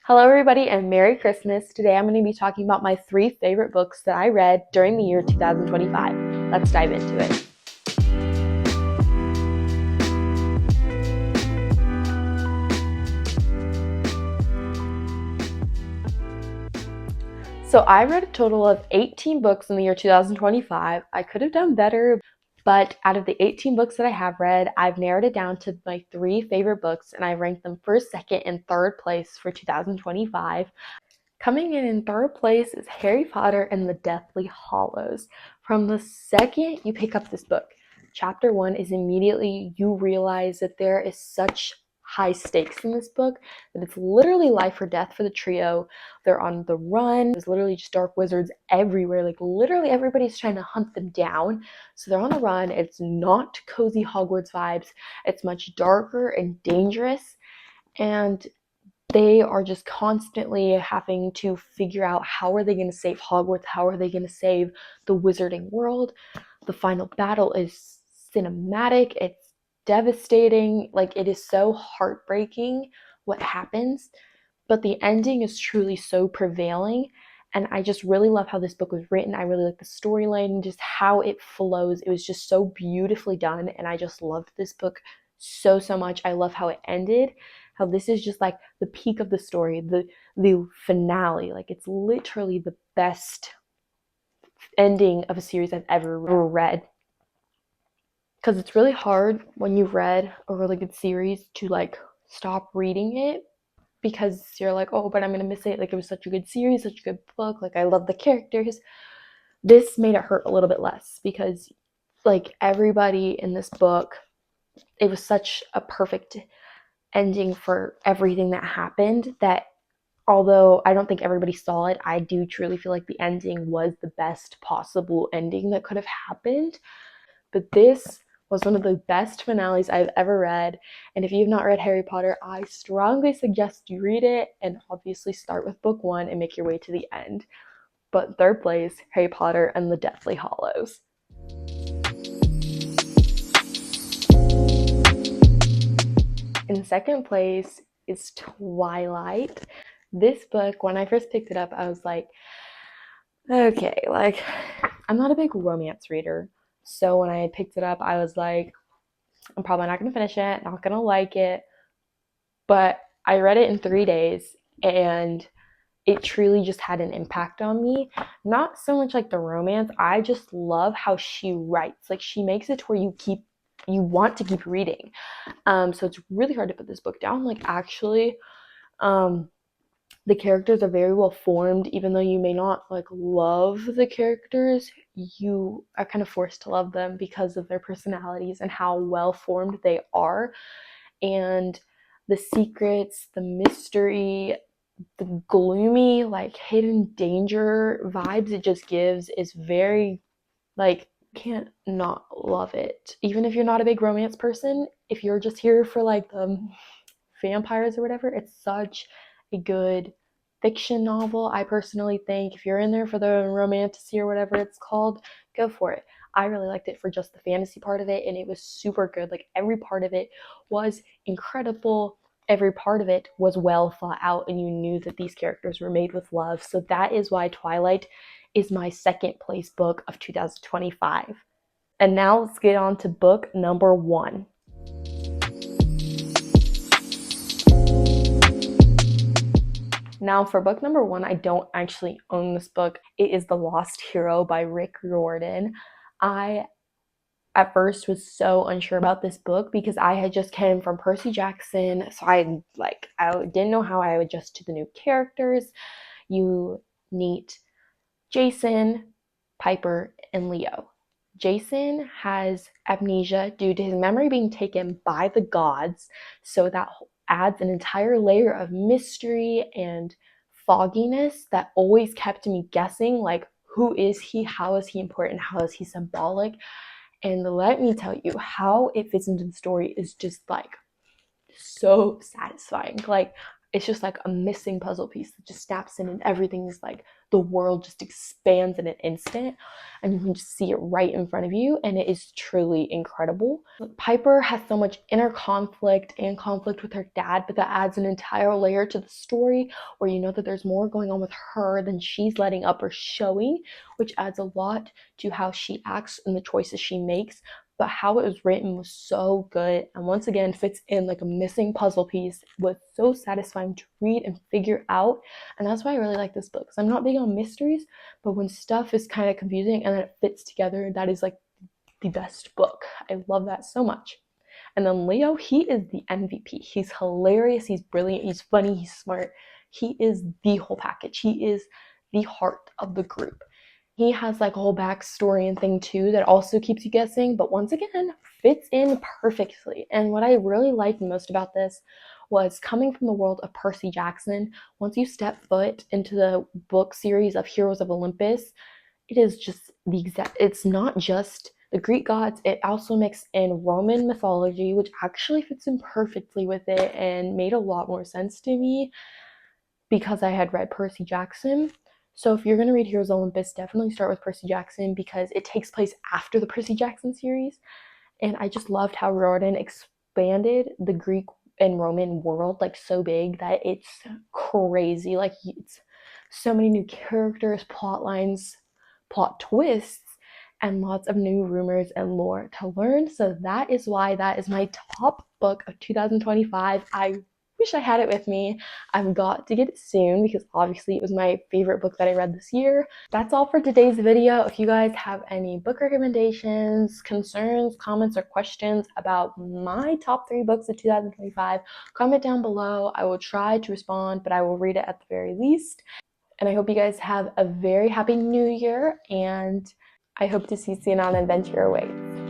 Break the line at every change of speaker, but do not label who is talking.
Hello, everybody, and Merry Christmas. Today I'm going to be talking about my 3 favorite books that I read during the year 2025. Let's dive into it. So I read a total of 18 books in the year 2025. I could have done better, but out of the 18 books that I have read, I've narrowed it down to my 3 favorite books, and I ranked them first, second, and third place for 2025. Coming in third place is Harry Potter and the Deathly Hallows. From the second you pick up this book, chapter 1 is immediately you realize that there is such high stakes in this book that it's literally life or death for the trio. They're on the run. There's literally just dark wizards everywhere. Like literally everybody's trying to hunt them down. So they're on the run. It's not cozy Hogwarts vibes. It's much darker and dangerous. And they are just constantly having to figure out how are they going to save Hogwarts, how are they going to save the wizarding world. The final battle is cinematic, it's devastating, like it is so heartbreaking what happens, but the ending is truly so prevailing. And I just really love how this book was written. I really like the storyline and just how it flows. It was just so beautifully done, and I just loved this book so much. I love how it ended, how this is just like the peak of the story, the finale. Like it's literally the best ending of a series I've ever read. Because it's really hard when you've read a really good series to like stop reading it, because you're like, oh, but I'm gonna miss it. Like it was such a good series, such a good book. Like I love the characters. This made it hurt a little bit less because like everybody in this book, it was such a perfect ending for everything that happened that although I don't think everybody saw it, I do truly feel like the ending was the best possible ending that could have happened. But this was one of the best finales I've ever read. And if you've not read Harry Potter, I strongly suggest you read it and obviously start with book 1 and make your way to the end. But third place, Harry Potter and the Deathly Hallows. In second place is Twilight. This book, when I first picked it up, I was like, okay, like, I'm not a big romance reader. So when I picked it up, I was like, I'm probably not going to finish it, not going to like it. But I read it in 3 days, and it truly just had an impact on me. Not so much like the romance. I just love how she writes. Like she makes it to where you want to keep reading. So it's really hard to put this book down. Like actually, the characters are very well formed. Even though you may not like love the characters, you are kind of forced to love them because of their personalities and how well formed they are. And the secrets, the mystery, the gloomy, like hidden danger vibes it just gives is very, like, can't not love it. Even if you're not a big romance person, if you're just here for like the vampires or whatever, it's such a good fiction novel. I personally think if you're in there for the romantasy or whatever it's called, go for it. I really liked it for just the fantasy part of it, and it was super good. Like every part of it was incredible. Every part of it was well thought out, and you knew that these characters were made with love. So that is why Twilight is my second place book of 2025. And now let's get on to book number 1. Now for book number 1, I don't actually own this book. It is The Lost Hero by Rick Riordan. I at first was so unsure about this book because I had just came from Percy Jackson, so I didn't know how I would adjust to the new characters. You meet Jason, Piper, and Leo. Jason has amnesia due to his memory being taken by the gods, so that adds an entire layer of mystery and fogginess that always kept me guessing, like, who is he? How is he important? How is he symbolic? And let me tell you, how it fits into the story is just like so satisfying. Like it's just like a missing puzzle piece that just snaps in, and everything's like the world just expands in an instant, and you can just see it right in front of you, and it is truly incredible. Piper has so much inner conflict and conflict with her dad, but that adds an entire layer to the story where you know that there's more going on with her than she's letting up or showing, which adds a lot to how she acts and the choices she makes. But how it was written was so good, and once again fits in like a missing puzzle piece. It was so satisfying to read and figure out, and that's why I really like this book, because I'm not big on mysteries, but when stuff is kind of confusing and then it fits together, that is like the best book. I love that so much. And then Leo, he is the MVP. He's hilarious, he's brilliant, he's funny, he's smart. He is the whole package. He is the heart of the group. He has like a whole backstory and thing too that also keeps you guessing, but once again, fits in perfectly. And what I really liked most about this was coming from the world of Percy Jackson. Once you step foot into the book series of Heroes of Olympus, it is just the exact, it's not just the Greek gods, it also mixed in Roman mythology, which actually fits in perfectly with it and made a lot more sense to me because I had read Percy Jackson. So if you're going to read Heroes of Olympus, definitely start with Percy Jackson because it takes place after the Percy Jackson series. And I just loved how Riordan expanded the Greek and Roman world like so big that it's crazy. Like it's so many new characters, plot lines, plot twists, and lots of new rumors and lore to learn. So that is why that is my top book of 2025. I wish I had it with me. I've got to get it soon because obviously it was my favorite book that I read this year. That's all for today's video. If you guys have any book recommendations, concerns, comments, or questions about my top 3 books of 2025, comment down below. I will try to respond, but I will read it at the very least. And I hope you guys have a very happy new year, and I hope to see you on an adventure awaits.